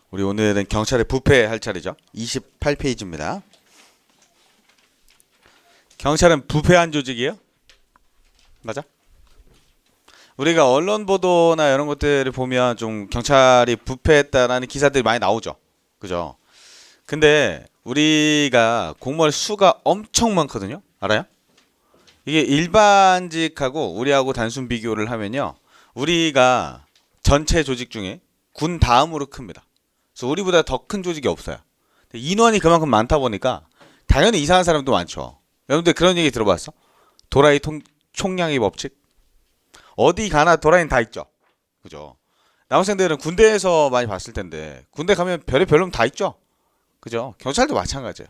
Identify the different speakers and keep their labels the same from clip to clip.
Speaker 1: 우리 오늘은 경찰의 부패할 차례죠. 28페이지입니다. 경찰은 부패한 조직이에요? 맞아? 우리가 언론 보도나 이런 것들을 보면 좀 경찰이 부패했다라는 기사들이 많이 나오죠. 그죠? 근데 우리가 공무원 수가 엄청 많거든요. 알아요? 이게 일반직하고 우리하고 단순 비교를 하면요. 우리가 전체 조직 중에 군 다음으로 큽니다. 그래서 우리보다 더 큰 조직이 없어요. 인원이 그만큼 많다 보니까 당연히 이상한 사람도 많죠. 여러분들 그런 얘기 들어봤어? 도라이 총량의 법칙? 어디 가나 도라이는 다 있죠. 그죠? 남학생들은 군대에서 많이 봤을 텐데 군대 가면 별의별 놈 다 있죠. 그죠? 경찰도 마찬가지예요.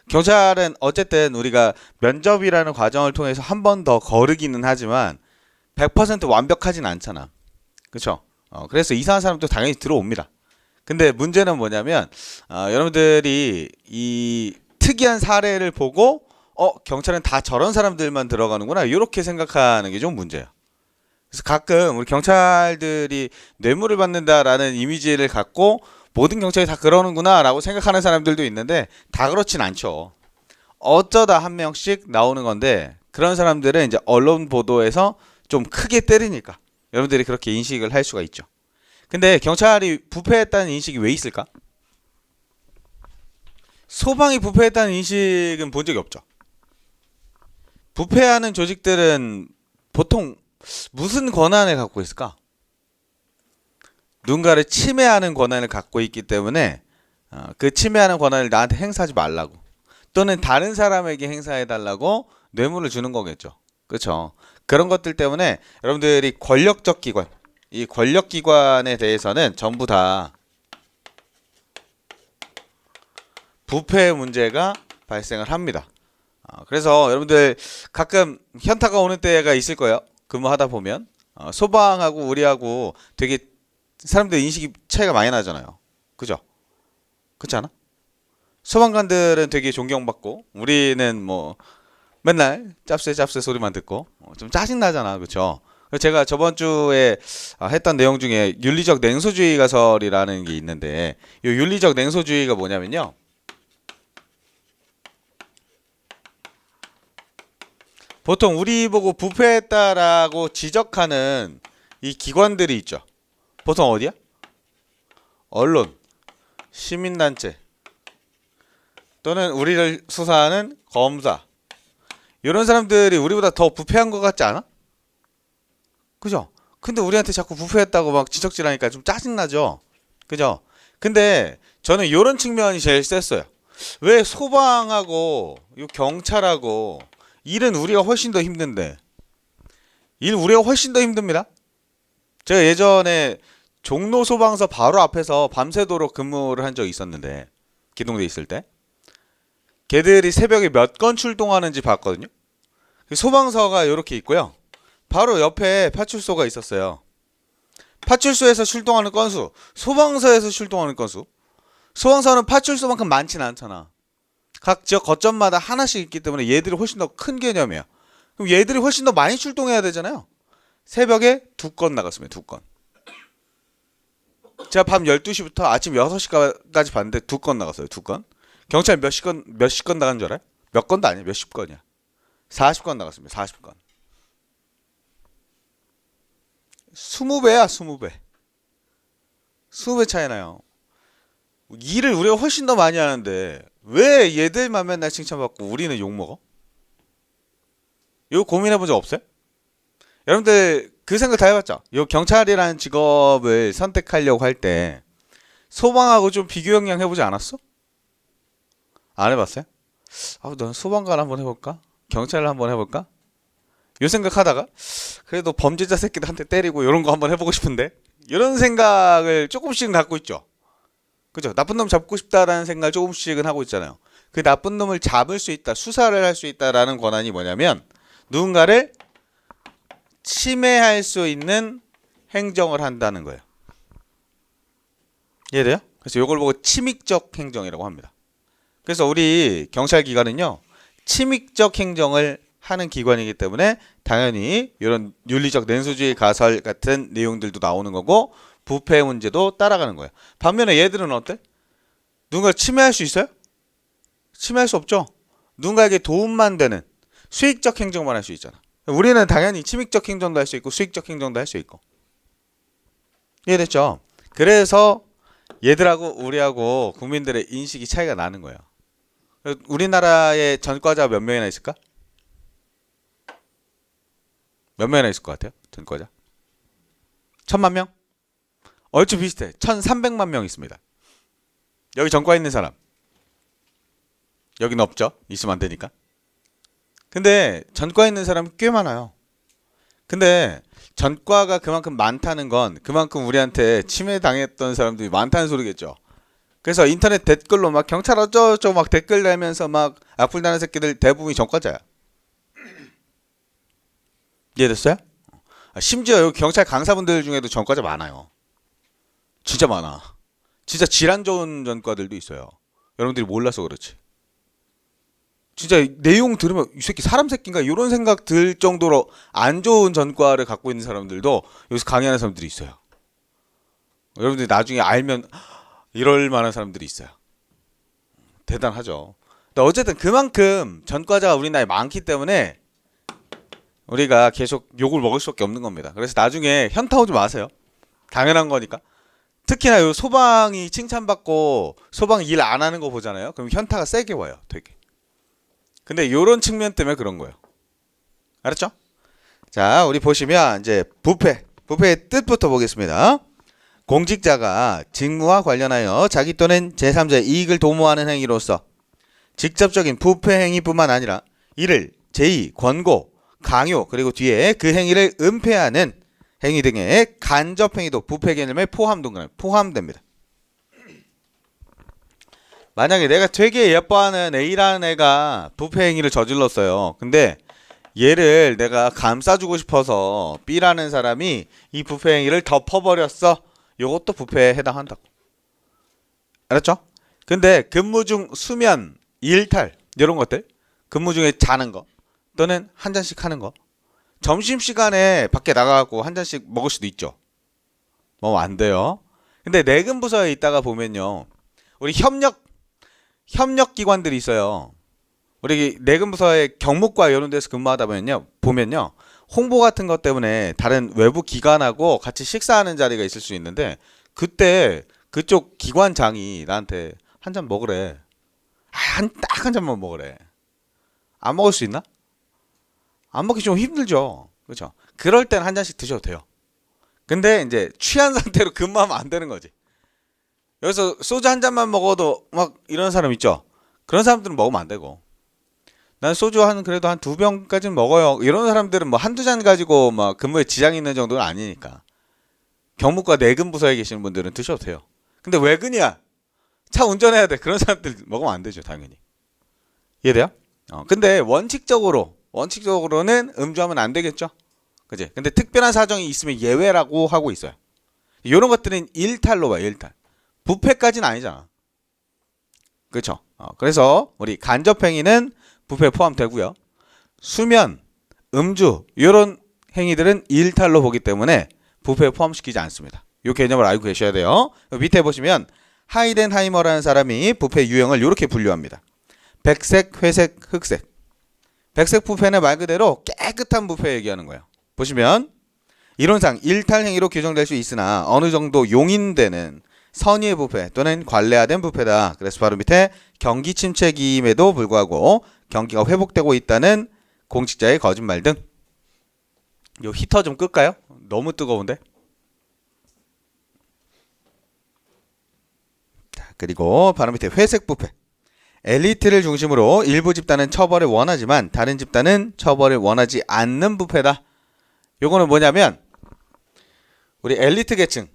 Speaker 1: 경찰은 어쨌든 우리가 면접이라는 과정을 통해서 한 번 더 거르기는 하지만 100% 완벽하진 않잖아. 그렇죠? 그래서 이상한 사람도 당연히 들어옵니다. 근데 문제는 뭐냐면 여러분들이 이 특이한 사례를 보고 경찰은 다 저런 사람들만 들어가는구나 이렇게 생각하는 게 좀 문제예요. 그래서 가끔 우리 경찰들이 뇌물을 받는다라는 이미지를 갖고 모든 경찰이 다 그러는구나 라고 생각하는 사람들도 있는데 다 그렇진 않죠. 어쩌다 한 명씩 나오는 건데 그런 사람들은 이제 언론 보도에서 좀 크게 때리니까 여러분들이 그렇게 인식을 할 수가 있죠. 근데 경찰이 부패했다는 인식이 왜 있을까? 소방이 부패했다는 인식은 본 적이 없죠. 부패하는 조직들은 보통 무슨 권한을 갖고 있을까? 누군가를 침해하는 권한을 갖고 있기 때문에 그 침해하는 권한을 나한테 행사하지 말라고 또는 다른 사람에게 행사해달라고 뇌물을 주는 거겠죠. 그렇죠? 그런 것들 때문에 여러분들이 권력적 기관, 이 권력기관에 대해서는 전부 다 부패 문제가 발생을 합니다. 그래서 여러분들 가끔 현타가 오는 때가 있을 거예요. 근무하다 보면 소방하고 우리하고 되게 사람들 인식이 차이가 많이 나잖아요. 그죠? 그렇지 않아? 소방관들은 되게 존경받고 우리는 뭐 맨날 짭새 소리만 듣고 좀 짜증나잖아. 그렇죠? 제가 저번 주에 했던 내용 중에 윤리적 냉소주의 가설이라는 게 있는데 이 윤리적 냉소주의가 뭐냐면요. 보통 우리 보고 부패했다라고 지적하는 이 기관들이 있죠. 보통 어디야? 언론, 시민단체 또는 우리를 수사하는 검사 이런 사람들이 우리보다 더 부패한 것 같지 않아? 그죠? 근데 우리한테 자꾸 부패했다고 막 지적질하니까 좀 짜증나죠? 그죠? 근데 저는 이런 측면이 제일 셌어요. 왜 소방하고 경찰하고 일은 우리가 훨씬 더 힘든데 일 우리가 훨씬 더 힘듭니다. 제가 예전에 종로 소방서 바로 앞에서 밤새도록 근무를 한 적이 있었는데 기동대 있을 때 걔들이 새벽에 몇 건 출동하는지 봤거든요. 소방서가 이렇게 있고요. 바로 옆에 파출소가 있었어요. 파출소에서 출동하는 건수, 소방서에서 출동하는 건수. 소방서는 파출소만큼 많진 않잖아. 각 지역 거점마다 하나씩 있기 때문에 얘들이 훨씬 더 큰 개념이야. 그럼 얘들이 훨씬 더 많이 출동해야 되잖아요. 새벽에 2건 나갔습니다. 2건. 제가 밤 12시부터 아침 6시까지 봤는데 2건 나갔어요. 2건. 경찰 몇십 건 나간 줄 알아요? 몇 건도 아니에요. 몇십 건이야. 40건 나갔습니다. 40건. 20배야, 20배. 20배 차이 나요. 일을 우리가 훨씬 더 많이 하는데 왜 얘들만 맨날 칭찬받고 우리는 욕먹어? 이거 고민해본 적 없어요? 여러분들 그 생각 다 해봤죠? 이 경찰이라는 직업을 선택하려고 할 때 소방하고 좀 비교 영향 해보지 않았어? 안 해봤어요? 넌 소방관 한번 해볼까? 경찰을 한번 해볼까? 요 생각하다가 그래도 범죄자 새끼들한테 때리고 이런 거 한번 해보고 싶은데 이런 생각을 조금씩은 갖고 있죠. 그죠? 나쁜 놈 잡고 싶다라는 생각을 조금씩은 하고 있잖아요. 그 나쁜 놈을 잡을 수 있다, 수사를 할 수 있다라는 권한이 뭐냐면 누군가를 침해할 수 있는 행정을 한다는 거예요. 이해돼요? 그래서 이걸 보고 침익적 행정이라고 합니다. 그래서 우리 경찰 기관은요, 침익적 행정을 하는 기관이기 때문에 당연히 이런 윤리적 냉소주의 가설 같은 내용들도 나오는 거고 부패 문제도 따라가는 거예요. 반면에 얘들은 어때? 누군가 침해할 수 있어요? 침해할 수 없죠. 누군가에게 도움만 되는 수익적 행정만 할 수 있잖아. 우리는 당연히 침익적 행정도 할 수 있고 수익적 행정도 할 수 있고. 이해됐죠? 그래서 얘들하고 우리하고 국민들의 인식이 차이가 나는 거예요. 우리나라에 전과자 몇 명이나 있을까? 몇 명이나 있을 것 같아요? 전과자? 1000만 명? 얼추 비슷해. 1300만 명 있습니다. 여기 전과 있는 사람. 여기는 없죠. 있으면 안 되니까. 근데 전과 있는 사람이 꽤 많아요. 근데 전과가 그만큼 많다는 건 그만큼 우리한테 침해당했던 사람들이 많다는 소리겠죠. 그래서 인터넷 댓글로 막 경찰 어쩌고저쩌고 막 댓글 달면서 막 악플다는 새끼들 대부분이 전과자야. 이해됐어요? 심지어 여기 경찰 강사분들 중에도 전과자 많아요. 진짜 많아. 진짜 질환 좋은 전과들도 있어요. 여러분들이 몰라서 그렇지. 진짜 내용 들으면 이 새끼 사람 새끼인가 이런 생각 들 정도로 안 좋은 전과를 갖고 있는 사람들도 여기서 강의하는 사람들이 있어요. 여러분들이 나중에 알면 이럴 만한 사람들이 있어요. 대단하죠. 근데 어쨌든 그만큼 전과자가 우리나라에 많기 때문에 우리가 계속 욕을 먹을 수밖에 없는 겁니다. 그래서 나중에 현타 오지 마세요. 당연한 거니까. 특히나 요 소방이 칭찬받고 소방 일 안 하는 거 보잖아요. 그럼 현타가 세게 와요. 되게. 근데 요런 측면 때문에 그런 거예요. 알았죠? 자, 우리 보시면 이제 부패의 뜻부터 보겠습니다. 공직자가 직무와 관련하여 자기 또는 제3자의 이익을 도모하는 행위로서 직접적인 부패 행위뿐만 아니라 이를 제의, 권고, 강요 그리고 뒤에 그 행위를 은폐하는 행위 등의 간접 행위도 부패 개념에 포함됩니다. 만약에 내가 되게 예뻐하는 A라는 애가 부패 행위를 저질렀어요. 근데 얘를 내가 감싸주고 싶어서 B라는 사람이 이 부패 행위를 덮어버렸어. 요것도 부패에 해당한다고. 알았죠? 근데 근무 중 수면, 일탈 이런 것들, 근무 중에 자는 거 또는 한 잔씩 하는 거, 점심시간에 밖에 나가고 한 잔씩 먹을 수도 있죠. 뭐 안 돼요. 근데 내근 부서에 있다가 보면요, 우리 협력 기관들이 있어요. 우리 내근 부서의 경무과 이런 데서 근무하다 보면요 홍보 같은 것 때문에 다른 외부 기관하고 같이 식사하는 자리가 있을 수 있는데 그때 그쪽 기관장이 나한테 한 잔 먹으래. 딱 한 잔만 먹으래. 안 먹을 수 있나? 안 먹기 좀 힘들죠. 그렇죠? 그럴 땐 한 잔씩 드셔도 돼요. 근데 이제 취한 상태로 근무하면 안 되는 거지. 여기서 소주 한 잔만 먹어도 막 이런 사람 있죠. 그런 사람들은 먹으면 안 되고. 난 소주 그래도 한 2병까지는 먹어요. 이런 사람들은 뭐 한두 잔 가지고 막 근무에 지장이 있는 정도는 아니니까. 경무과 내근 부서에 계시는 분들은 드셔도 돼요. 근데 외근이야. 차 운전해야 돼. 그런 사람들 먹으면 안 되죠, 당연히. 이해돼요? 근데 원칙적으로는 음주하면 안 되겠죠. 그지? 근데 특별한 사정이 있으면 예외라고 하고 있어요. 이런 것들은 일탈로 봐요, 일탈. 부패까지는 아니잖아. 그렇죠? 그래서 우리 간접행위는 부패에 포함되고요. 수면, 음주 이런 행위들은 일탈로 보기 때문에 부패에 포함시키지 않습니다. 이 개념을 알고 계셔야 돼요. 밑에 보시면 하이덴하이머라는 사람이 부패 유형을 이렇게 분류합니다. 백색, 회색, 흑색. 백색 부패는 말 그대로 깨끗한 부패 얘기하는 거예요. 보시면 이론상 일탈 행위로 규정될 수 있으나 어느 정도 용인되는 선의의 부패 또는 관례화된 부패다. 그래서 바로 밑에 경기 침체기임에도 불구하고 경기가 회복되고 있다는 공직자의 거짓말 등. 요 히터 좀 끌까요? 너무 뜨거운데. 자, 그리고 바로 밑에 회색 부패. 엘리트를 중심으로 일부 집단은 처벌을 원하지만 다른 집단은 처벌을 원하지 않는 부패다. 요거는 뭐냐면 우리 엘리트 계층에서는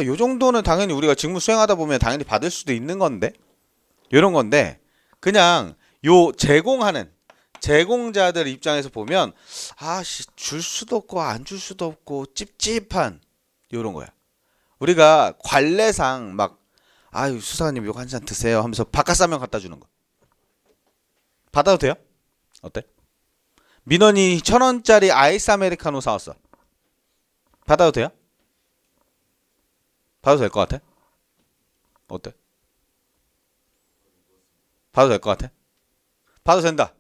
Speaker 1: 요 정도는 당연히 우리가 직무 수행하다 보면 당연히 받을 수도 있는 건데 요런 건데 그냥 요 제공자들 입장에서 보면 줄 수도 없고 안 줄 수도 없고 찝찝한 요런 거야. 우리가 관례상 막 수사관님 요거 한 잔 드세요 하면서 바깥 사면 갖다 주는 거 받아도 돼요? 어때? 민원이 1,000원짜리 아이스 아메리카노 사왔어. 받아도 돼요? 받아도 될 것 같아? 어때? 받아도 될 것 같아? 받아도 된다.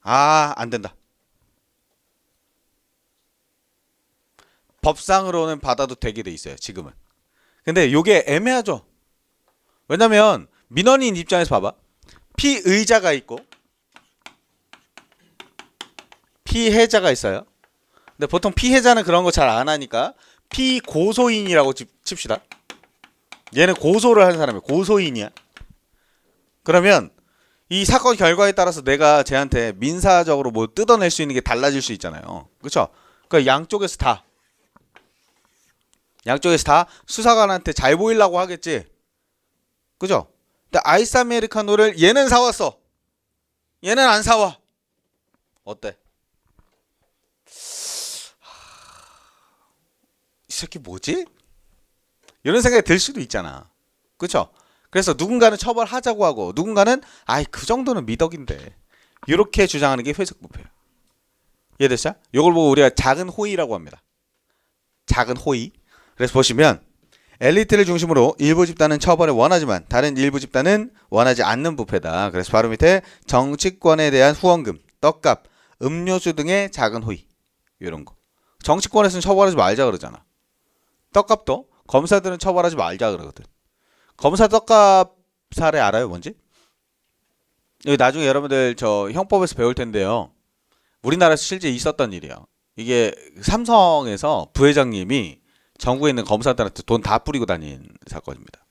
Speaker 1: 아, 안 된다. 법상으로는 받아도 되게 돼 있어요, 지금은. 근데 요게 애매하죠. 왜냐면 민원인 입장에서 봐봐. 피의자가 있고 피해자가 있어요. 근데 보통 피해자는 그런 거 잘 안 하니까 피고소인이라고 칩시다. 얘는 고소를 한 사람이에요. 고소인이야. 그러면 이 사건 결과에 따라서 내가 쟤한테 민사적으로 뭐 뜯어낼 수 있는 게 달라질 수 있잖아요. 그렇죠? 그러니까 양쪽에서 다 수사관한테 잘 보이려고 하겠지. 그죠? 근데 아이스 아메리카노를 얘는 사왔어. 얘는 안 사와. 어때? 이 새끼 뭐지? 이런 생각이 들 수도 있잖아. 그쵸? 그래서 누군가는 처벌하자고 하고 누군가는 아이 그 정도는 미덕인데 이렇게 주장하는 게 회색부패예요. 이해됐어요? 이걸 보고 우리가 작은 호의라고 합니다. 작은 호의. 그래서 보시면 엘리트를 중심으로 일부 집단은 처벌을 원하지만 다른 일부 집단은 원하지 않는 부패다. 그래서 바로 밑에 정치권에 대한 후원금, 떡값, 음료수 등의 작은 호의 이런 거. 정치권에서는 처벌하지 말자 그러잖아. 떡값도 검사들은 처벌하지 말자 그러거든. 검사 떡값 사례 알아요? 뭔지? 여기 나중에 여러분들 저 형법에서 배울 텐데요. 우리나라에서 실제 있었던 일이에요. 이게 삼성에서 부회장님이 전국에 있는 검사들한테 돈 다 뿌리고 다닌 사건입니다.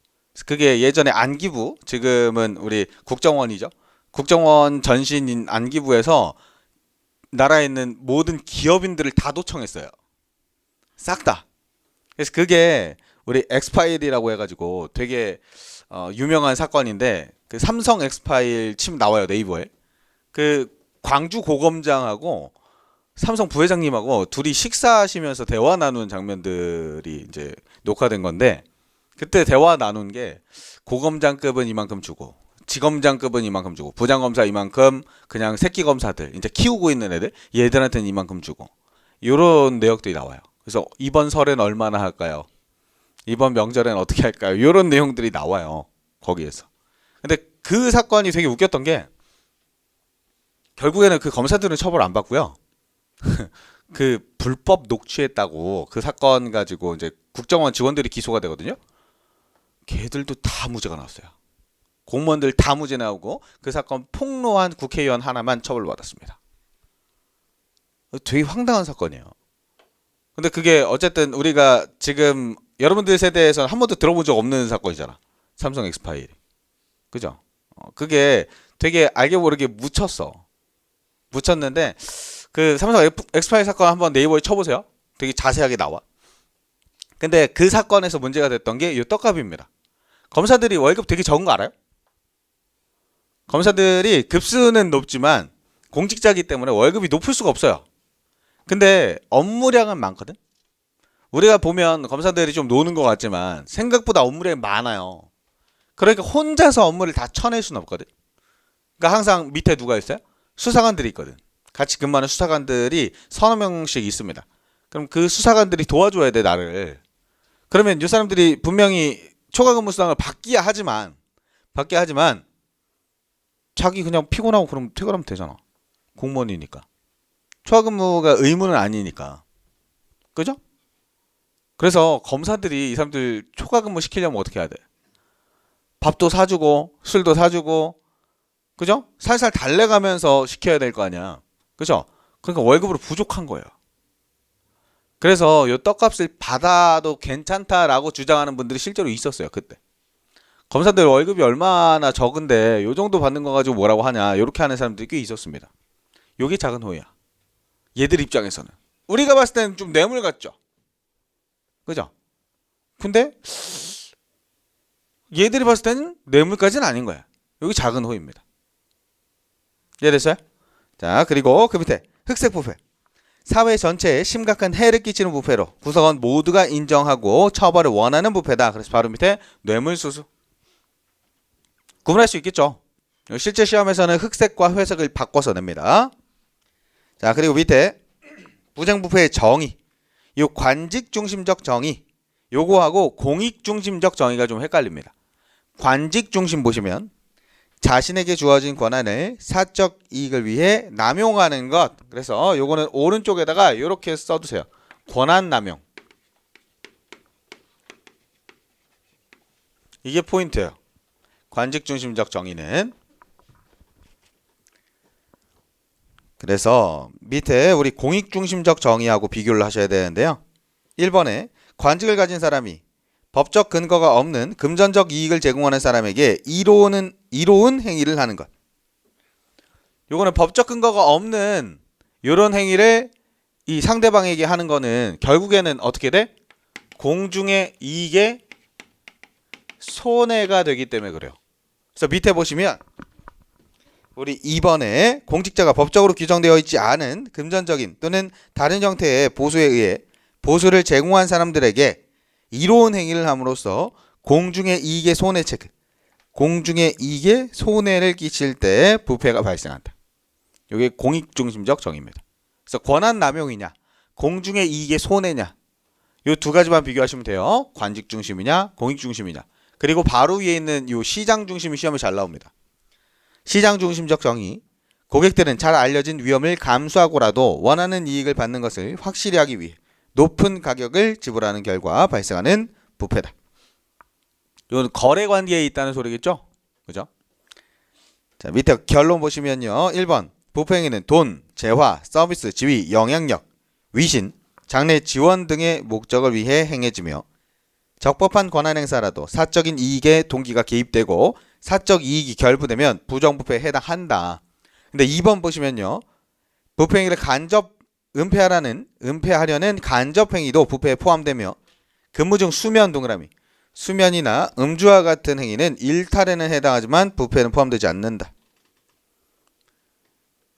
Speaker 1: 그게 예전에 안기부, 지금은 우리 국정원이죠. 국정원 전신인 안기부에서 나라에 있는 모든 기업인들을 다 도청했어요. 싹 다. 그래서 그게 우리 엑스파일이라고 해가지고 되게 유명한 사건인데 그 삼성 엑스파일 치면 나와요, 네이버에. 그 광주 고검장하고 삼성 부회장님하고 둘이 식사하시면서 대화 나누는 장면들이 이제 녹화된 건데 그때 대화 나눈 게 고검장급은 이만큼 주고 지검장급은 이만큼 주고 부장검사 이만큼 그냥 새끼 검사들 이제 키우고 있는 애들 얘들한테는 이만큼 주고 요런 내역들이 나와요. 그래서 이번 설엔 얼마나 할까요? 이번 명절엔 어떻게 할까요? 요런 내용들이 나와요. 거기에서. 근데 그 사건이 되게 웃겼던 게 결국에는 그 검사들은 처벌 안 받고요. 그 불법 녹취했다고 그 사건 가지고 이제 국정원 직원들이 기소가 되거든요. 걔들도 다 무죄가 나왔어요. 공무원들 다 무죄 나오고 그 사건 폭로한 국회의원 하나만 처벌받았습니다. 되게 황당한 사건이에요. 근데 그게 어쨌든 우리가 지금 여러분들 세대에서는 한 번도 들어본 적 없는 사건이잖아. 삼성 엑스파일. 그죠? 그게 되게 알게 모르게 묻혔는데 그 삼성 엑스파일 사건 한번 네이버에 쳐보세요. 되게 자세하게 나와. 근데 그 사건에서 문제가 됐던 게 이 떡값입니다. 검사들이 월급 되게 적은 거 알아요? 검사들이 급수는 높지만 공직자이기 때문에 월급이 높을 수가 없어요. 근데 업무량은 많거든? 우리가 보면 검사들이 좀 노는 것 같지만 생각보다 업무량이 많아요. 그러니까 혼자서 업무를 다 쳐낼 수는 없거든. 그러니까 항상 밑에 누가 있어요? 수사관들이 있거든. 같이 근무하는 수사관들이 서너 명씩 있습니다. 그럼 그 수사관들이 도와줘야 돼, 나를. 그러면 이 사람들이 분명히 초과근무 수당을 받기야 하지만 자기 그냥 피곤하고 그럼 퇴근하면 되잖아. 공무원이니까. 초과근무가 의무는 아니니까. 그죠? 그래서 검사들이 이 사람들 초과근무 시키려면 어떻게 해야 돼? 밥도 사주고 술도 사주고 그죠? 살살 달래가면서 시켜야 될 거 아니야. 그죠? 그러니까 월급으로 부족한 거예요. 그래서 이 떡값을 받아도 괜찮다라고 주장하는 분들이 실제로 있었어요. 그때. 검사들 월급이 얼마나 적은데 요 정도 받는 거 가지고 뭐라고 하냐 이렇게 하는 사람들이 꽤 있었습니다. 요게 작은 호의야. 얘들 입장에서는. 우리가 봤을 때는 좀 뇌물 같죠? 그죠? 근데 얘들이 봤을 때는 뇌물까지는 아닌 거야. 여기 작은 호의입니다. 이해됐어요? 자, 그리고 그 밑에 흑색 부패. 사회 전체에 심각한 해를 끼치는 부패로 구성원 모두가 인정하고 처벌을 원하는 부패다. 그래서 바로 밑에 뇌물수수. 구분할 수 있겠죠? 실제 시험에서는 흑색과 회색을 바꿔서 냅니다. 자, 그리고 밑에 부정부패의 정의, 이 관직중심적 정의, 요거하고 공익중심적 정의가 좀 헷갈립니다. 관직중심 보시면 자신에게 주어진 권한을 사적 이익을 위해 남용하는 것. 그래서 요거는 오른쪽에다가 이렇게 써두세요. 권한 남용. 이게 포인트예요. 관직중심적 정의는. 그래서 밑에 우리 공익중심적 정의하고 비교를 하셔야 되는데요. 1번에 관직을 가진 사람이 법적 근거가 없는 금전적 이익을 제공하는 사람에게 이로운 행위를 하는 것. 요거는 법적 근거가 없는 이런 행위를 이 상대방에게 하는 거는 결국에는 어떻게 돼? 공중의 이익에 손해가 되기 때문에 그래요. 그래서 밑에 보시면 우리 2번에 공직자가 법적으로 규정되어 있지 않은 금전적인 또는 다른 형태의 보수에 의해 보수를 제공한 사람들에게 이로운 행위를 함으로써 공중의 이익에 공중의 이익에 손해를 끼칠 때 부패가 발생한다. 이게 공익중심적 정의입니다. 그래서 권한 남용이냐, 공중의 이익에 손해냐, 이 두 가지만 비교하시면 돼요. 관직중심이냐, 공익중심이냐. 그리고 바로 위에 있는 이 시장중심이 시험에 잘 나옵니다. 시장중심적 정의, 고객들은 잘 알려진 위험을 감수하고라도 원하는 이익을 받는 것을 확실히 하기 위해 높은 가격을 지불하는 결과 발생하는 부패다. 이건 거래 관계에 있다는 소리겠죠? 그죠? 자, 밑에 결론 보시면요. 1번 부패행위는 돈, 재화, 서비스, 지위, 영향력, 위신, 장래 지원 등의 목적을 위해 행해지며 적법한 권한 행사라도 사적인 이익에 동기가 개입되고 사적 이익이 결부되면 부정부패에 해당한다. 근데 2번 보시면요. 부패행위를 은폐하려는 간접행위도 부패에 포함되며 근무 중 수면 동그라미, 수면이나 음주와 같은 행위는 일탈에는 해당하지만 부패는 포함되지 않는다.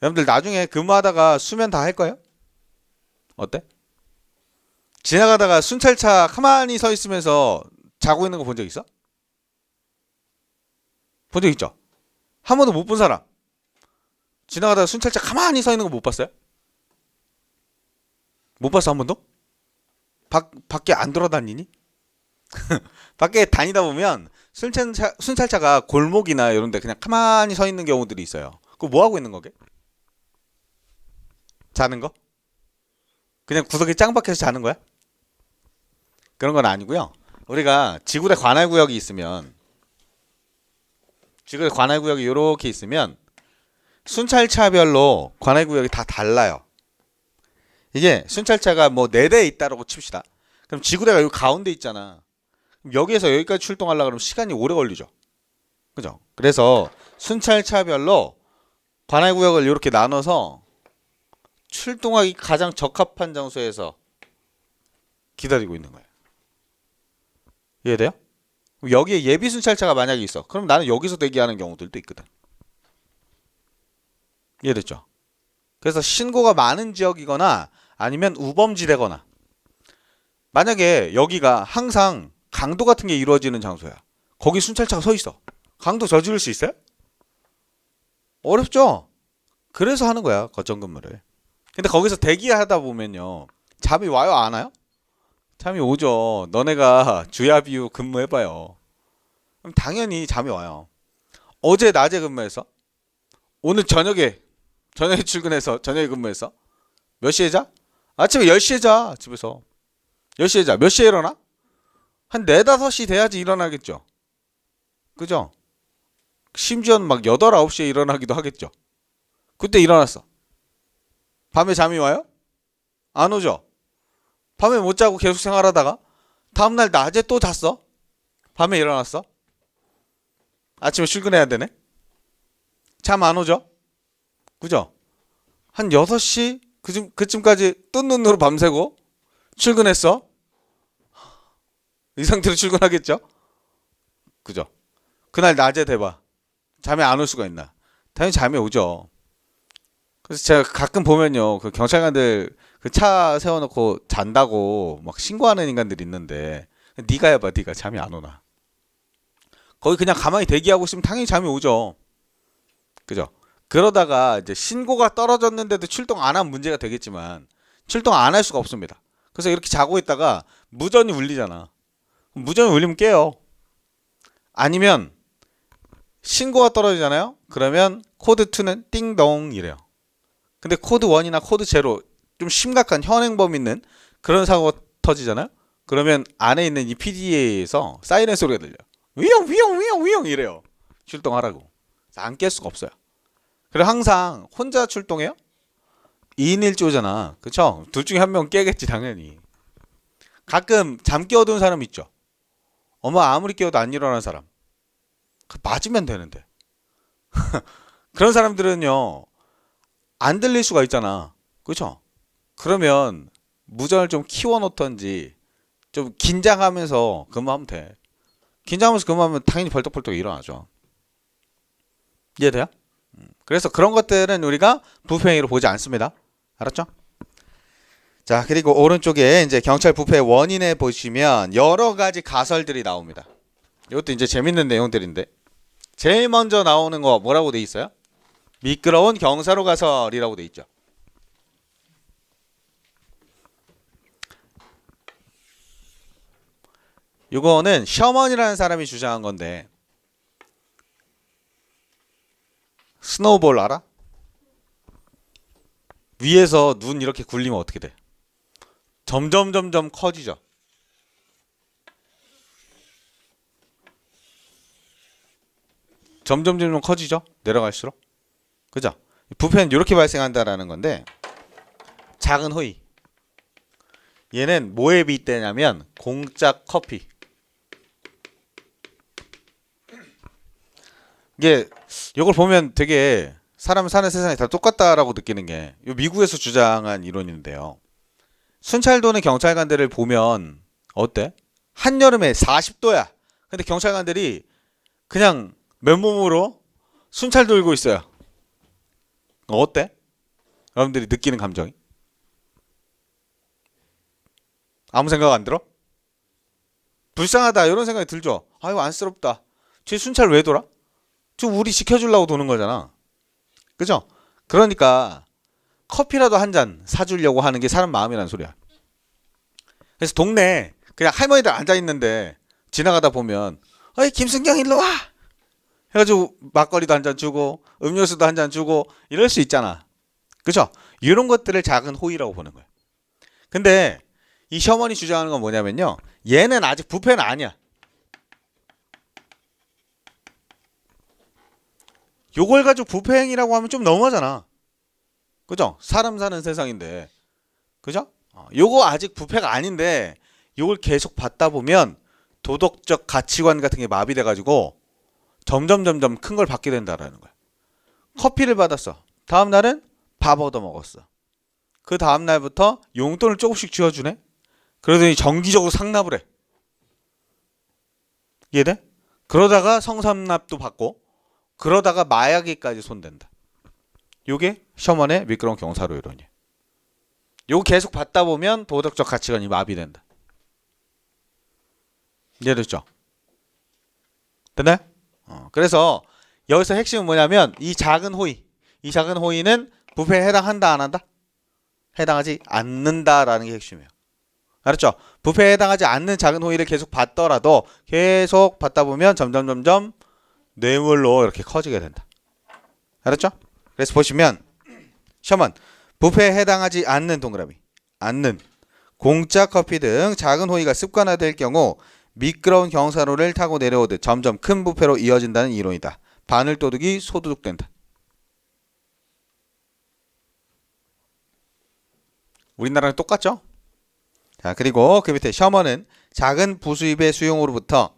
Speaker 1: 여러분들 나중에 근무하다가 수면 다 할 거예요? 어때? 지나가다가 순찰차 가만히 서 있으면서 자고 있는 거 본 적 있어? 본 적 있죠? 한 번도 못 본 사람. 지나가다가 순찰차 가만히 서 있는 거 못 봤어요? 못 봤어, 한 번도? 밖에 안 돌아다니니? 밖에 다니다 보면 순찰차가 골목이나 이런 데 그냥 가만히 서 있는 경우들이 있어요. 그거 뭐 하고 있는 거게? 자는 거? 그냥 구석에 짱 박혀서 자는 거야? 그런 건 아니고요. 우리가 지구대 관할구역이 있으면 지구대 관할구역이 이렇게 있으면 순찰차별로 관할구역이 다 달라요. 이게 순찰차가 뭐 4대 있다라고 칩시다. 그럼 지구대가 여기 가운데 있잖아. 그럼 여기에서 여기까지 출동하려고 그러면 시간이 오래 걸리죠. 그죠? 그래서 순찰차별로 관할구역을 이렇게 나눠서 출동하기 가장 적합한 장소에서 기다리고 있는 거예요. 이해돼요? 여기에 예비 순찰차가 만약에 있어. 그럼 나는 여기서 대기하는 경우들도 있거든. 이해됐죠? 그래서 신고가 많은 지역이거나 아니면 우범지대거나 만약에 여기가 항상 강도 같은 게 이루어지는 장소야. 거기 순찰차가 서 있어. 강도 저지를 수 있어요? 어렵죠? 그래서 하는 거야, 거점근무를. 근데 거기서 대기하다 보면요. 잠이 와요, 안 와요? 잠이 오죠. 너네가 주야 비유 근무해봐요. 그럼 당연히 잠이 와요. 어제 낮에 근무해서 오늘 저녁에 출근해서 저녁에 근무해서 몇 시에 자? 아침에 10시에 자. 집에서 10시에 자. 몇 시에 일어나? 한 4, 5시 돼야지 일어나겠죠. 그죠? 심지어는 막 8, 9시에 일어나기도 하겠죠. 그때 일어났어. 밤에 잠이 와요? 안 오죠? 밤에 못 자고 계속 생활하다가 다음날 낮에 또 잤어? 밤에 일어났어? 아침에 출근해야 되네? 잠 안 오죠? 그죠? 한 6시 그쯤까지 뜬 눈으로 밤새고 출근했어? 이 상태로 출근하겠죠? 그죠? 그날 낮에 대봐. 잠이 안 올 수가 있나? 당연히 잠이 오죠. 그래서 제가 가끔 보면요. 그 경찰관들 그 차 세워놓고 잔다고 막 신고하는 인간들이 있는데 네가 해봐. 네가 잠이 안 오나? 거기 그냥 가만히 대기하고 있으면 당연히 잠이 오죠. 그죠? 그러다가 이제 신고가 떨어졌는데도 출동 안 하면 문제가 되겠지만 출동 안 할 수가 없습니다. 그래서 이렇게 자고 있다가 무전이 울리잖아. 무전이 울리면 깨요. 아니면 신고가 떨어지잖아요. 그러면 코드 2는 띵동 이래요. 근데 코드 1이나 코드 0 좀 심각한 현행범 있는 그런 사고가 터지잖아요. 그러면 안에 있는 이 PDA에서 사이렌 소리가 들려요. 위용 위용 위용 위용 이래요. 출동하라고. 안 깰 수가 없어요. 그래 항상 혼자 출동해요? 2인 1조잖아. 그쵸? 둘 중에 한 명 깨겠지 당연히. 가끔 잠 깨어든 사람 있죠. 엄마 아무리 깨워도 안 일어나는 사람. 맞으면 되는데. 그런 사람들은요. 안 들릴 수가 있잖아. 그쵸? 그러면 무전을 좀 키워놓던지 좀 긴장하면서 근무하면 돼. 긴장하면서 근무하면 당연히 벌떡벌떡 일어나죠. 이해돼요? 그래서 그런 것들은 우리가 부패행위로 보지 않습니다. 알았죠? 자, 그리고 오른쪽에 이제 경찰 부패 원인에 보시면 여러 가지 가설들이 나옵니다. 이것도 이제 재밌는 내용들인데 제일 먼저 나오는 거 뭐라고 돼 있어요? 미끄러운 경사로 가설이라고 돼 있죠. 이거는 셔먼이라는 사람이 주장한 건데 스노우볼 알아? 위에서 눈 이렇게 굴리면 어떻게 돼? 점점 커지죠. 점점 커지죠. 내려갈수록. 그죠? 부패는 이렇게 발생한다라는 건데 작은 호의. 얘는 뭐에 빗대냐면 공짜 커피. 이게 이걸 보면 되게 사람 사는 세상이 다 똑같다라고 느끼는 게 미국에서 주장한 이론인데요. 순찰도는 경찰관들을 보면 어때? 한여름에 40도야. 근데 경찰관들이 그냥 맨몸으로 순찰 돌고 있어요. 어때? 여러분들이 느끼는 감정이? 아무 생각 안 들어? 불쌍하다 이런 생각이 들죠. 아유 안쓰럽다. 쟤 순찰 왜 돌아? 지금 우리 지켜주려고 도는 거잖아. 그죠? 그러니까 커피라도 한 잔 사주려고 하는 게 사람 마음이라는 소리야. 그래서 동네에 그냥 할머니들 앉아있는데 지나가다 보면 어이 김승경 일로 와! 해가지고 막걸리도 한 잔 주고 음료수도 한 잔 주고 이럴 수 있잖아. 그죠? 이런 것들을 작은 호의라고 보는 거야. 근데 이 셔먼이 주장하는 건 뭐냐면요. 얘는 아직 부패는 아니야. 요걸 가지고 부패행위라고 하면 좀 너무하잖아. 그죠? 사람 사는 세상인데. 그죠? 요거 아직 부패가 아닌데 요걸 계속 받다 보면 도덕적 가치관 같은 게 마비돼 가지고 점점 큰 걸 받게 된다라는 거야. 커피를 받았어. 다음 날은 밥 얻어 먹었어. 그 다음 날부터 용돈을 조금씩 쥐어주네. 그러더니 정기적으로 상납을 해. 이해돼? 그러다가 성삼납도 받고 그러다가 마약에까지 손댄다. 요게 셔먼의 미끄러운 경사로 이론이야. 요거 계속 받다 보면 도덕적 가치관이 마비된다. 이해됐죠? 됐나요? 그래서 여기서 핵심은 뭐냐면 이 작은 호의. 이 작은 호의는 부패에 해당한다 안 한다? 해당하지 않는다라는 게 핵심이에요. 알았죠? 부패에 해당하지 않는 작은 호의를 계속 받더라도 계속 받다 보면 점점 뇌물로 이렇게 커지게 된다. 알았죠? 그래서 보시면 셔먼 부패에 해당하지 않는 동그라미 않는 공짜 커피 등 작은 호의가 습관화될 경우 미끄러운 경사로를 타고 내려오듯 점점 큰 부패로 이어진다는 이론이다. 바늘도둑이 소도둑된다. 우리나라랑 똑같죠? 자, 그리고 그 밑에 셔먼은 작은 부수입의 수용으로부터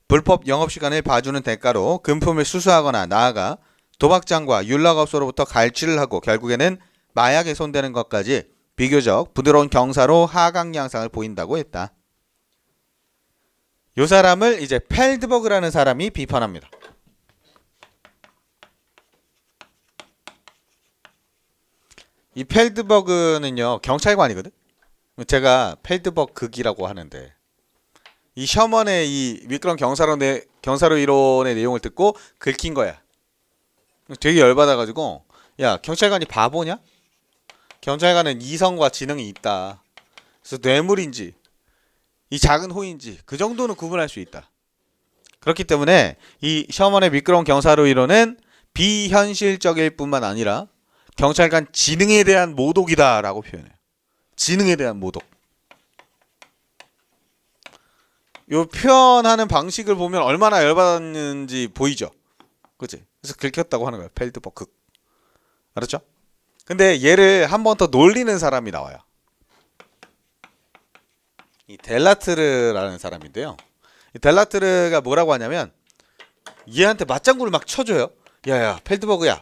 Speaker 1: 불법 영업시간을 봐주는 대가로 금품을 수수하거나 나아가 도박장과 윤락업소로부터 갈취를 하고 결국에는 마약에 손대는 것까지 비교적 부드러운 경사로 하강 양상을 보인다고 했다. 이 사람을 이제 펠드버그라는 사람이 비판합니다. 이 펠드버그는요 경찰관이거든. 제가 펠드버그 극이라고 하는데 이 셔먼의 이 미끄러운 경사로 이론의 내용을 듣고 긁힌 거야. 되게 열받아가지고 야 경찰관이 바보냐? 경찰관은 이성과 지능이 있다. 그래서 뇌물인지 이 작은 호인지 그 정도는 구분할 수 있다. 그렇기 때문에 이 셔먼의 미끄러운 경사로 이론은 비현실적일 뿐만 아니라 경찰관 지능에 대한 모독이다라고 표현해요. 지능에 대한 모독. 요 표현하는 방식을 보면 얼마나 열받았는지 보이죠? 그치? 그래서 긁혔다고 하는 거예요. 펠드버그. 알았죠? 근데 얘를 한 번 더 놀리는 사람이 나와요. 이 델라트르라는 사람인데요. 이 델라트르가 뭐라고 하냐면 얘한테 맞장구를 막 쳐줘요. 야야 펠드버그야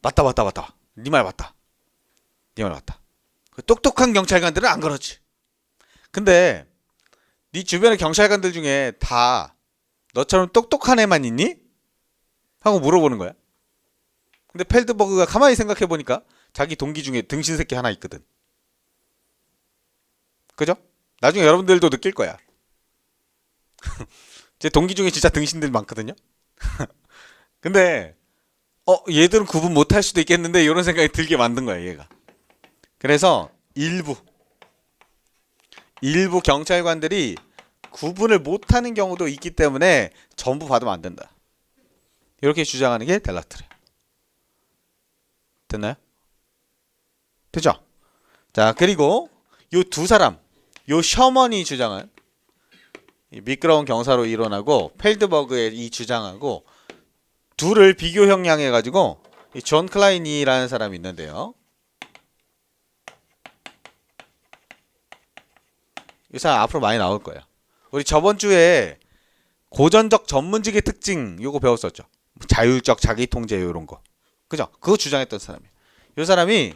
Speaker 1: 맞다. 네 말 맞다. 그 똑똑한 경찰관들은 안 그렇지. 근데 네 주변의 경찰관들 중에 다 너처럼 똑똑한 애만 있니? 하고 물어보는 거야. 근데 펠드버그가 가만히 생각해 보니까 자기 동기 중에 등신 새끼 하나 있거든. 그죠? 나중에 여러분들도 느낄 거야. 제 동기 중에 진짜 등신들 많거든요. 근데 얘들은 구분 못할 수도 있겠는데 이런 생각이 들게 만든 거야 얘가. 그래서 일부 경찰관들이 구분을 못하는 경우도 있기 때문에 전부 받으면 안 된다. 이렇게 주장하는 게 델라트르. 됐나요? 되죠? 자 그리고 요 두 사람 요 셔먼이 주장한 이 미끄러운 경사로 이론하고 펠드버그의 이 주장하고 둘을 비교 형량해 가지고 이 존 클라인이라는 사람이 있는데요. 이 사람 앞으로 많이 나올 거예요. 우리 저번 주에 고전적 전문직의 특징 요거 배웠었죠. 자율적 자기통제 이런 거. 그죠? 그거 주장했던 사람이에요. 이 사람이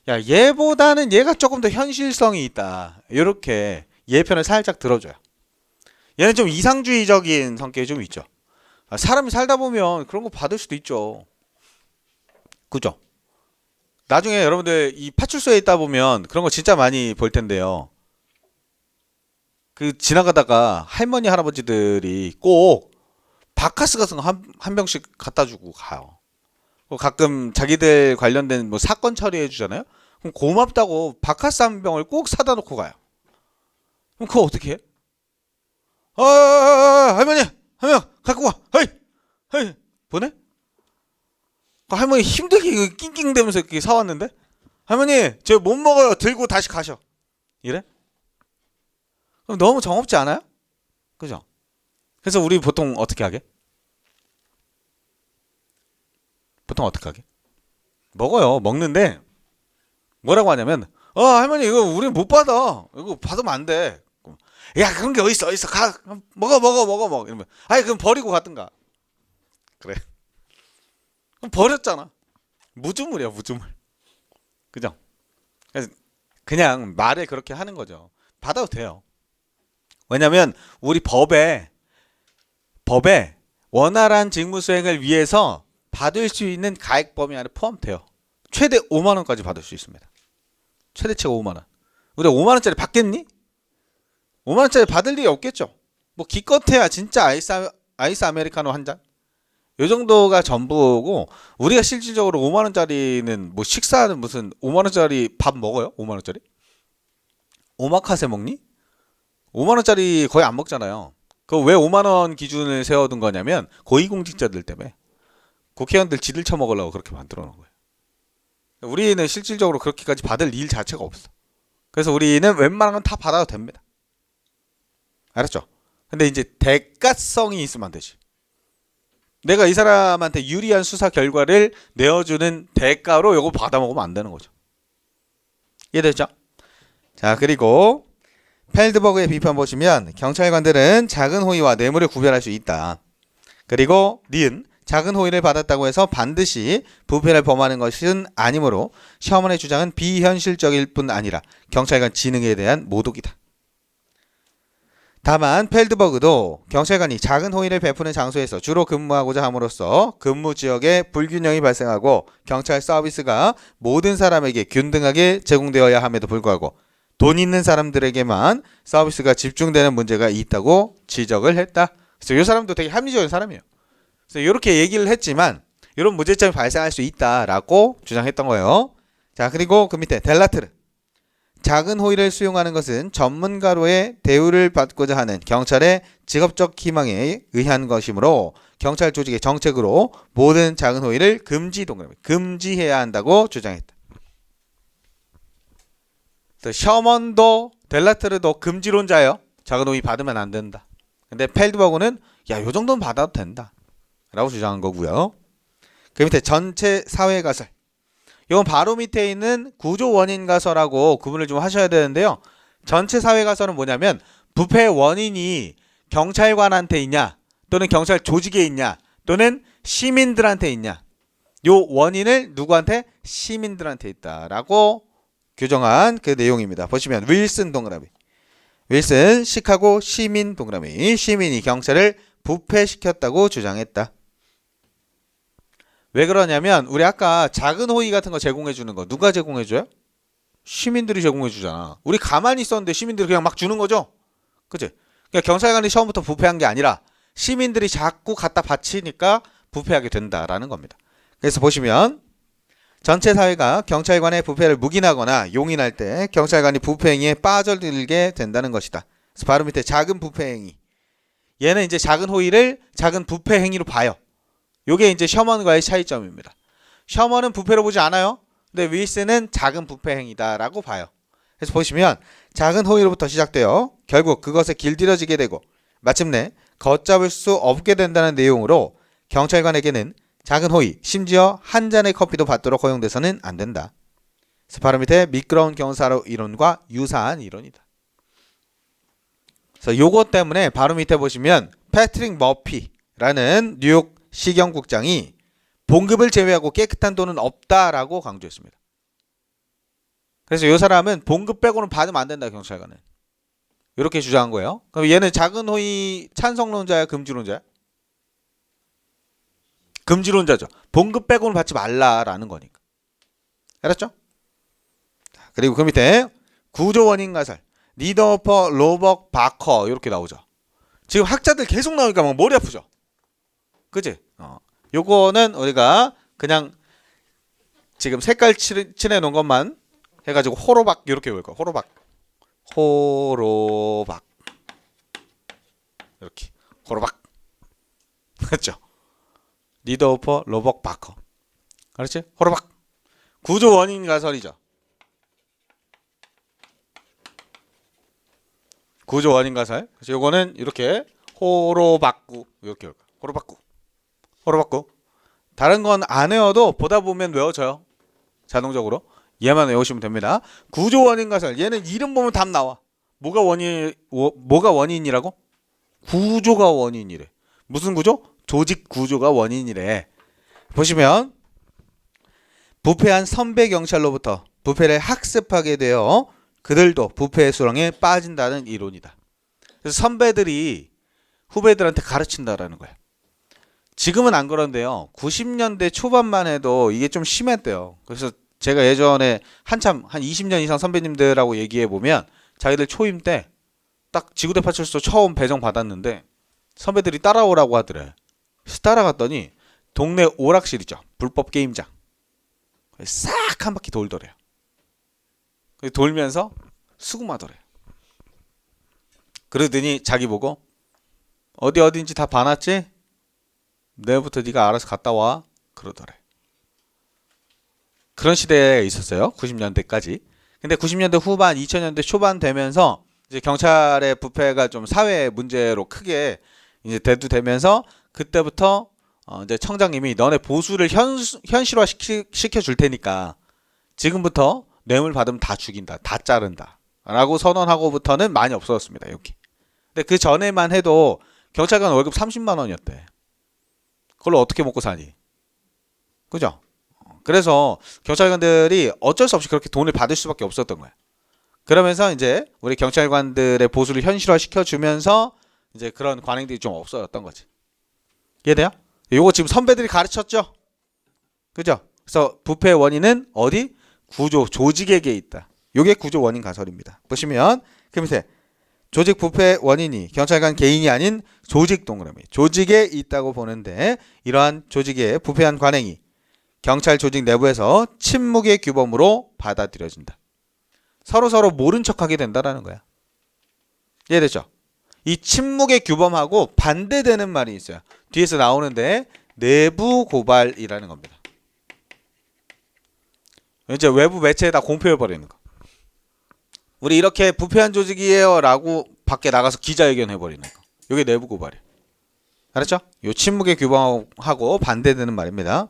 Speaker 1: 야 얘보다는 얘가 조금 더 현실성이 있다. 이렇게 얘 편을 살짝 들어줘요. 얘는 좀 이상주의적인 성격이 좀 있죠. 사람이 살다 보면 그런 거 받을 수도 있죠. 그죠? 나중에 여러분들 이 파출소에 있다 보면 그런 거 진짜 많이 볼 텐데요. 그 지나가다가 할머니 할아버지들이 꼭 바카스 같은 거 한 병씩 갖다 주고 가요. 가끔 자기들 관련된 뭐 사건 처리해 주잖아요. 그럼 고맙다고 바카스 한 병을 꼭 사다 놓고 가요. 그럼 그거 어떻게 해? 할머니 한 명 갖고 와. 헤이 보내? 그 할머니 힘들게 낑낑대면서 이렇게 사왔는데 할머니 저 못 먹어요. 들고 다시 가셔. 이래? 그럼 너무 정없지 않아요? 그죠? 그래서 우리 보통 어떻게 하게? 먹어요. 먹는데 뭐라고 하냐면 할머니 이거 우리 못 받아. 이거 받으면 안 돼. 야 그런 게 어딨어 가 먹어 이러면 아니 그럼 버리고 가든가. 그래. 그럼 버렸잖아. 무주물이야 무주물. 그죠? 그래서 그냥 말을 그렇게 하는 거죠. 받아도 돼요. 왜냐면 우리 법에 원활한 직무 수행을 위해서 받을 수 있는 가액 범위 안에 포함돼요. 최대 5만 원까지 받을 수 있습니다. 최대치가 5만 원. 우리가 5만 원짜리 받겠니? 5만 원짜리 받을 일이 없겠죠. 뭐 기껏해야 진짜 아이스 아메리카노 한 잔. 요 정도가 전부고 우리가 실질적으로 5만 원짜리는 뭐 식사는 무슨 5만 원짜리 밥 먹어요? 5만 원짜리? 오마카세 먹니? 5만 원짜리 거의 안 먹잖아요. 그 왜 5만 원 기준을 세워둔 거냐면 고위공직자들 때문에 국회의원들 지들 처먹으려고 그렇게 만들어 놓은 거예요. 우리는 실질적으로 그렇게까지 받을 일 자체가 없어. 그래서 우리는 웬만한 건 다 받아도 됩니다. 알았죠? 근데 이제 대가성이 있으면 안 되지. 내가 이 사람한테 유리한 수사 결과를 내어주는 대가로 이거 받아먹으면 안 되는 거죠. 이해됐죠? 자 그리고 펠드버그의 비판 보시면 경찰관들은 작은 호의와 뇌물을 구별할 수 있다. 그리고 니은 작은 호의를 받았다고 해서 반드시 부패를 범하는 것은 아니므로 셔먼의 주장은 비현실적일 뿐 아니라 경찰관 지능에 대한 모독이다. 다만 펠드버그도 경찰관이 작은 호의를 베푸는 장소에서 주로 근무하고자 함으로써 근무 지역에 불균형이 발생하고 경찰 서비스가 모든 사람에게 균등하게 제공되어야 함에도 불구하고 돈 있는 사람들에게만 서비스가 집중되는 문제가 있다고 지적을 했다. 그래서 이 사람도 되게 합리적인 사람이에요. 그래서 이렇게 얘기를 했지만 이런 문제점이 발생할 수 있다라고 주장했던 거예요. 자, 그리고 그 밑에 델라트르. 작은 호의를 수용하는 것은 전문가로의 대우를 받고자 하는 경찰의 직업적 희망에 의한 것이므로 경찰 조직의 정책으로 모든 작은 호의를 금지해야 한다고 주장했다. 셔먼도 델라트르도 금지론자예요. 작은 호의 받으면 안 된다. 근데 펠드버그는 야, 요 정도는 받아도 된다 라고 주장한 거고요. 그 밑에 전체 사회 가설. 이건 바로 밑에 있는 구조 원인 가설하고 구분을 좀 하셔야 되는데요. 전체 사회 가설은 뭐냐면 부패 원인이 경찰관한테 있냐 또는 경찰 조직에 있냐 또는 시민들한테 있냐. 요 원인을 누구한테? 시민들한테 있다라고 규정한 그 내용입니다. 보시면 윌슨 동그라미. 윌슨 시카고 시민 동그라미. 시민이 경찰을 부패시켰다고 주장했다. 왜 그러냐면 우리 아까 작은 호의 같은 거 제공해 주는 거 누가 제공해 줘요? 시민들이 제공해 주잖아. 우리 가만히 있었는데 시민들이 그냥 막 주는 거죠. 그치? 그러니까 경찰관이 처음부터 부패한 게 아니라 시민들이 자꾸 갖다 바치니까 부패하게 된다라는 겁니다. 그래서 보시면 전체 사회가 경찰관의 부패를 묵인하거나 용인할 때 경찰관이 부패 행위에 빠져들게 된다는 것이다. 그래서 바로 밑에 작은 부패 행위. 얘는 이제 작은 호의를 작은 부패 행위로 봐요. 요게 이제 셔먼과의 차이점입니다. 셔먼은 부패로 보지 않아요. 근데 윌슨은 작은 부패 행위다라고 봐요. 그래서 보시면 작은 호의로부터 시작되어 결국 그것에 길들여지게 되고 마침내 걷잡을 수 없게 된다는 내용으로 경찰관에게는 작은 호의, 심지어 한 잔의 커피도 받도록 허용돼서는 안 된다. 그래서 바로 밑에 미끄러운 경사로 이론과 유사한 이론이다. 그래서 요거 때문에 바로 밑에 보시면 패트릭 머피라는 뉴욕 시경국장이 봉급을 제외하고 깨끗한 돈은 없다라고 강조했습니다. 그래서 이 사람은 봉급 빼고는 받으면 안 된다, 경찰관은. 이렇게 주장한 거예요. 그럼 얘는 작은 호의 찬성론자야, 금지론자야? 금지론자죠. 봉급 빼고는 받지 말라라는 거니까. 알았죠? 그리고 그 밑에 구조 원인 가설, 니더퍼, 로벅, 바커 이렇게 나오죠. 지금 학자들 계속 나오니까 막 머리 아프죠. 그지? 요거는 우리가 그냥 지금 색깔 칠해 놓은 것만 해가지고 호로박 이렇게 외울 거야. 호로박 이렇게 호로박. 맞죠? 니더퍼, 로벅, 바커. 그렇지? 호로박. 구조 원인 가설이죠. 구조 원인 가설. 그래서 요거는 이렇게 호로박구 이렇게 외울 거야. 호로박구. 다른 건 안 외워도 보다 보면 외워져요. 자동적으로. 얘만 외우시면 됩니다. 구조 원인 가설. 얘는 이름 보면 답 나와. 뭐가 원인이라고? 구조가 원인이래. 무슨 구조? 조직 구조가 원인이래. 보시면 부패한 선배 경찰로부터 부패를 학습하게 되어 그들도 부패의 수렁에 빠진다는 이론이다. 그래서 선배들이 후배들한테 가르친다라는 거야. 지금은 안 그런데요. 90년대 초반만 해도 이게 좀 심했대요. 그래서 제가 예전에 한참 한 20년 이상 선배님들하고 얘기해 보면 자기들 초임 때 딱 지구대 파출소 처음 배정 받았는데 선배들이 따라오라고 하더래. 그래서 따라갔더니 동네 오락실이죠. 불법 게임장. 싹 한 바퀴 돌더래요. 돌면서 수금하더래요. 그러더니 자기 보고 어딘지 다 봐놨지? 내일부터 네가 알아서 갔다 와. 그러더래. 그런 시대에 있었어요. 90년대까지. 근데 90년대 후반, 2000년대 초반 되면서 이제 경찰의 부패가 좀 사회 문제로 크게 이제 대두되면서 그때부터 이제 청장님이 너네 보수를 현실화 시켜 줄 테니까 지금부터 뇌물 받으면 다 죽인다, 다 자른다 라고 선언하고부터는 많이 없어졌습니다. 여기. 근데 그 전에만 해도 경찰관 월급 30만 원이었대. 그걸로 어떻게 먹고 사니? 그죠? 그래서 경찰관들이 어쩔 수 없이 그렇게 돈을 받을 수밖에 없었던 거야. 그러면서 이제 우리 경찰관들의 보수를 현실화 시켜주면서 이제 그런 관행들이 좀 없어졌던 거지. 이해돼요? 요거 지금 선배들이 가르쳤죠? 그죠? 그래서 부패의 원인은 어디? 구조, 조직에게 있다. 요게 구조 원인 가설입니다. 보시면 그 밑에 조직 부패 원인이 경찰관 개인이 아닌 조직 동그라미 조직에 있다고 보는데 이러한 조직의 부패한 관행이 경찰 조직 내부에서 침묵의 규범으로 받아들여진다. 서로 모른 척하게 된다라는 거야. 이해되죠? 이 침묵의 규범하고 반대되는 말이 있어요. 뒤에서 나오는데 내부 고발이라는 겁니다. 이제 외부 매체에다 공표해버리는 거. 우리 이렇게 부패한 조직이에요 라고 밖에 나가서 기자회견 해버리는 거. 이게 내부 고발이에요. 알았죠? 이 침묵의 규범하고 반대되는 말입니다.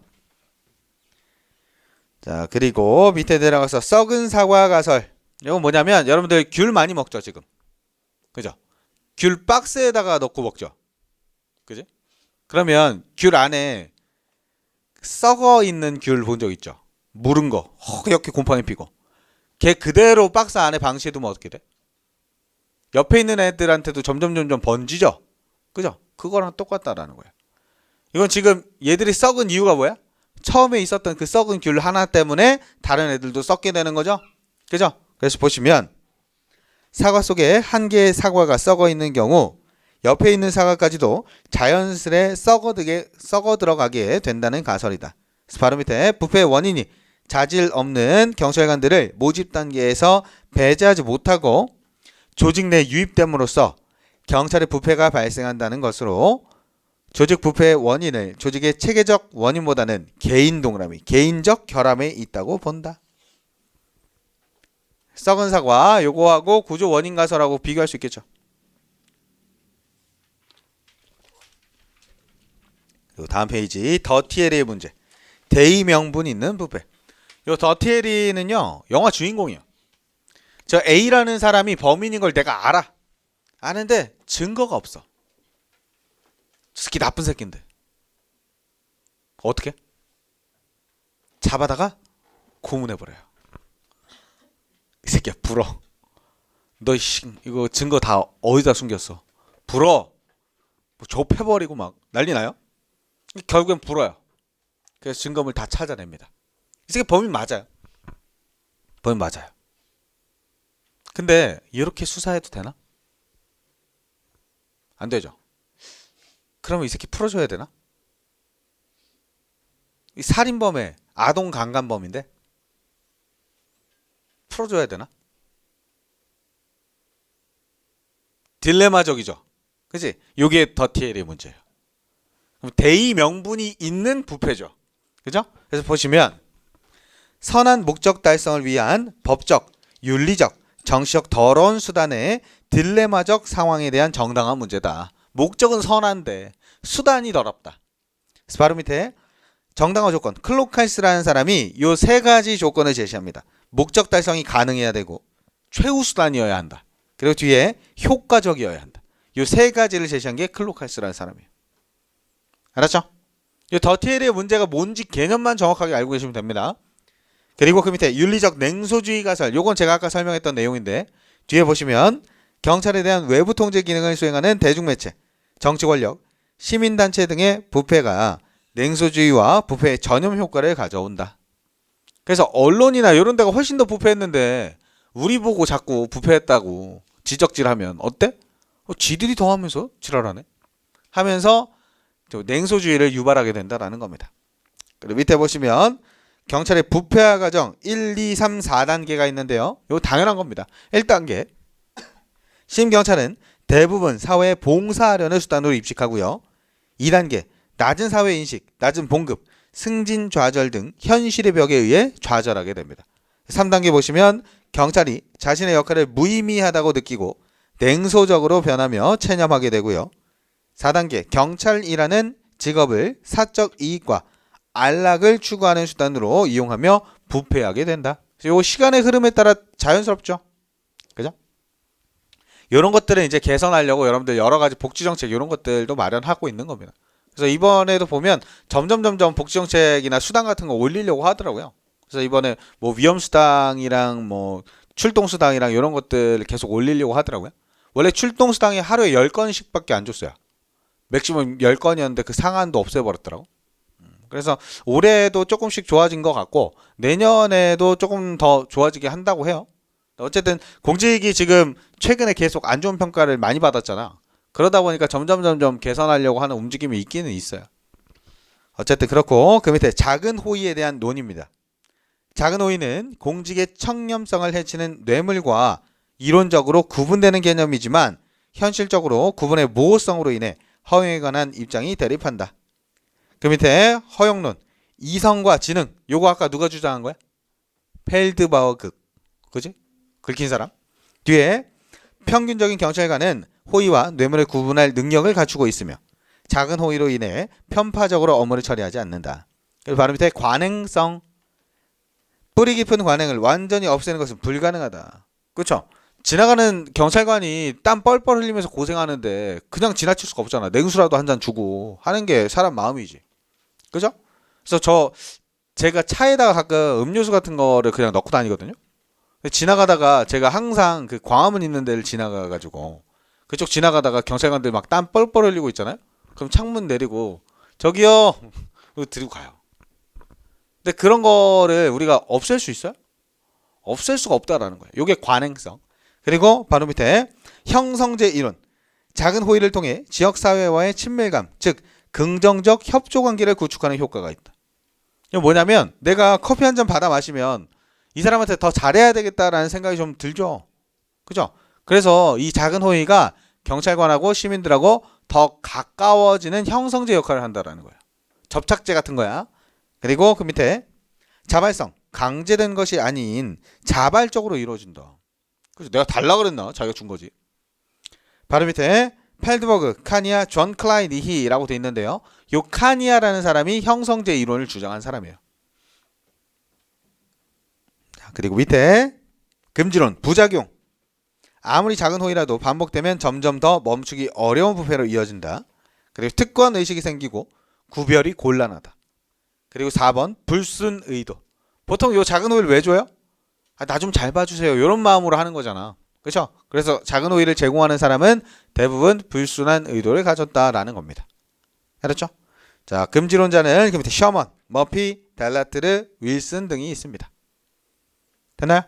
Speaker 1: 자, 그리고 밑에 내려가서 썩은 사과 가설. 이건 뭐냐면 여러분들 귤 많이 먹죠 지금. 그죠? 귤 박스에다가 넣고 먹죠. 그지? 그러면 귤 안에 썩어 있는 귤 본 적 있죠? 무른 거 허옇게 곰팡이 피고 걔 그대로 박스 안에 방치해두면 어떻게 돼? 옆에 있는 애들한테도 점점 번지죠? 그죠? 그거랑 똑같다라는 거예요. 이건 지금 얘들이 썩은 이유가 뭐야? 처음에 있었던 그 썩은 귤 하나 때문에 다른 애들도 썩게 되는 거죠? 그죠? 그래서 보시면 사과 속에 한 개의 사과가 썩어 있는 경우 옆에 있는 사과까지도 자연스레 썩어 들어가게 된다는 가설이다. 바로 밑에 부패의 원인이 자질 없는 경찰관들을 모집 단계에서 배제하지 못하고 조직 내 유입됨으로써 경찰의 부패가 발생한다는 것으로 조직 부패의 원인을 조직의 체계적 원인보다는 개인 동그라미, 개인적 결함에 있다고 본다. 썩은 사과 요거하고 구조 원인 가설하고 비교할 수 있겠죠. 그리고 다음 페이지 더티에리의 문제. 대의 명분 있는 부패. 요 더티에리는요 영화 주인공이에요. 저 A라는 사람이 범인인 걸 내가 알아. 아는데 증거가 없어. 저 새끼 나쁜 새끼인데. 어떻게? 잡아다가 고문해버려요. 이 새끼야 불어. 너 이거 증거 다 어디다 숨겼어? 불어. 뭐 좁혀버리고 막 난리 나요. 결국엔 불어요. 그래서 증거물 다 찾아냅니다. 이 새끼 범인 맞아요. 범인 맞아요. 근데 이렇게 수사해도 되나? 안 되죠. 그러면 이 새끼 풀어줘야 되나? 이 살인범의 아동 강간범인데 풀어줘야 되나? 딜레마적이죠. 그치? 요게 더티엘의 문제예요. 그럼 대의 명분이 있는 부패죠. 그죠? 그래서 보시면 선한 목적 달성을 위한 법적, 윤리적, 정치적 더러운 수단의 딜레마적 상황에 대한 정당한 문제다. 목적은 선한데 수단이 더럽다. 바로 밑에 정당화 조건 클로칼스라는 사람이 요 세 가지 조건을 제시합니다. 목적 달성이 가능해야 되고 최후 수단이어야 한다. 그리고 뒤에 효과적이어야 한다. 요 세 가지를 제시한 게 클로칼스라는 사람이에요. 알았죠? 이 더티에리의 문제가 뭔지 개념만 정확하게 알고 계시면 됩니다. 그리고 그 밑에 윤리적 냉소주의 가설. 요건 제가 아까 설명했던 내용인데 뒤에 보시면 경찰에 대한 외부 통제 기능을 수행하는 대중매체, 정치 권력, 시민단체 등의 부패가 냉소주의와 부패의 전염 효과를 가져온다. 그래서 언론이나 이런 데가 훨씬 더 부패했는데 우리 보고 자꾸 부패했다고 지적질하면 어때? 지들이 더 하면서 지랄하네? 하면서 냉소주의를 유발하게 된다라는 겁니다. 그리고 밑에 보시면 경찰의 부패화 과정 1, 2, 3, 4단계가 있는데요. 이거 당연한 겁니다. 1단계 시민경찰은 대부분 사회에 봉사하려는 수단으로 입식하고요. 2단계 낮은 사회인식, 낮은 봉급, 승진 좌절 등 현실의 벽에 의해 좌절하게 됩니다. 3단계 보시면 경찰이 자신의 역할을 무의미하다고 느끼고 냉소적으로 변하며 체념하게 되고요. 4단계 경찰이라는 직업을 사적 이익과 안락을 추구하는 수단으로 이용하며 부패하게 된다. 이 시간의 흐름에 따라 자연스럽죠. 그죠? 이런 것들은 이제 개선하려고 여러분들 여러 가지 복지정책 이런 것들도 마련하고 있는 겁니다. 그래서 이번에도 보면 점점 복지정책이나 수당 같은 거 올리려고 하더라고요. 그래서 이번에 뭐 위험수당이랑 뭐 출동수당이랑 이런 것들 계속 올리려고 하더라고요. 원래 출동수당이 하루에 10건씩밖에 안 줬어요. 맥시멈 10건이었는데 그 상한도 없애버렸더라고. 그래서 올해도 조금씩 좋아진 것 같고 내년에도 조금 더 좋아지게 한다고 해요. 어쨌든 공직이 지금 최근에 계속 안 좋은 평가를 많이 받았잖아. 그러다 보니까 점점 개선하려고 하는 움직임이 있기는 있어요. 어쨌든 그렇고 그 밑에 작은 호의에 대한 논의입니다. 작은 호의는 공직의 청렴성을 해치는 뇌물과 이론적으로 구분되는 개념이지만 현실적으로 구분의 모호성으로 인해 허용에 관한 입장이 대립한다. 그 밑에 허용론, 이성과 지능. 요거 아까 누가 주장한 거야? 펠드바우그. 그지? 긁힌 사람. 뒤에 평균적인 경찰관은 호의와 뇌물을 구분할 능력을 갖추고 있으며 작은 호의로 인해 편파적으로 업무를 처리하지 않는다. 그리고 바로 밑에 관행성. 뿌리 깊은 관행을 완전히 없애는 것은 불가능하다. 그렇죠? 지나가는 경찰관이 땀 뻘뻘 흘리면서 고생하는데 그냥 지나칠 수가 없잖아. 냉수라도 한 잔 주고 하는 게 사람 마음이지. 그죠? 그래서 제가 차에다가 가끔 음료수 같은 거를 그냥 넣고 다니거든요. 지나가다가 제가 항상 그 광화문 있는 데를 지나가가지고 그쪽 지나가다가 경찰관들 막 땀 뻘뻘 흘리고 있잖아요. 그럼 창문 내리고 저기요 들고 가요. 근데 그런 거를 우리가 없앨 수 있어요? 없앨 수가 없다라는 거예요. 이게 관행성. 그리고 바로 밑에 형성제 이론. 작은 호의를 통해 지역사회와의 친밀감, 즉 긍정적 협조관계를 구축하는 효과가 있다. 이거 뭐냐면 내가 커피 한 잔 받아 마시면 이 사람한테 더 잘해야 되겠다라는 생각이 좀 들죠. 그죠? 그래서 이 작은 호의가 경찰관하고 시민들하고 더 가까워지는 형성제 역할을 한다라는 거예요. 접착제 같은 거야. 그리고 그 밑에 자발성, 강제된 것이 아닌 자발적으로 이루어진다. 그래서 내가 달라 그랬나? 자기가 준 거지. 바로 밑에 펠드버그, 카니아, 존 클라이니히라고 돼 있는데요. 요 카니아라는 사람이 형성제 이론을 주장한 사람이에요. 그리고 밑에 금지론, 부작용. 아무리 작은 호의라도 반복되면 점점 더 멈추기 어려운 부패로 이어진다. 그리고 특권 의식이 생기고 구별이 곤란하다. 그리고 4번 불순 의도. 보통 요 작은 호의를 왜 줘요? 나 좀 잘 봐주세요. 이런 마음으로 하는 거잖아. 그렇죠? 그래서 작은 호의를 제공하는 사람은 대부분 불순한 의도를 가졌다라는 겁니다. 알았죠? 자, 금지론자는 그 밑에 셔먼, 머피, 달라트르, 윌슨 등이 있습니다. 됐나요?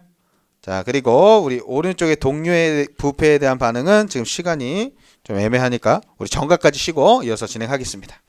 Speaker 1: 자, 그리고 우리 오른쪽에 동료의 부패에 대한 반응은 지금 시간이 좀 애매하니까 우리 정각까지 쉬고 이어서 진행하겠습니다.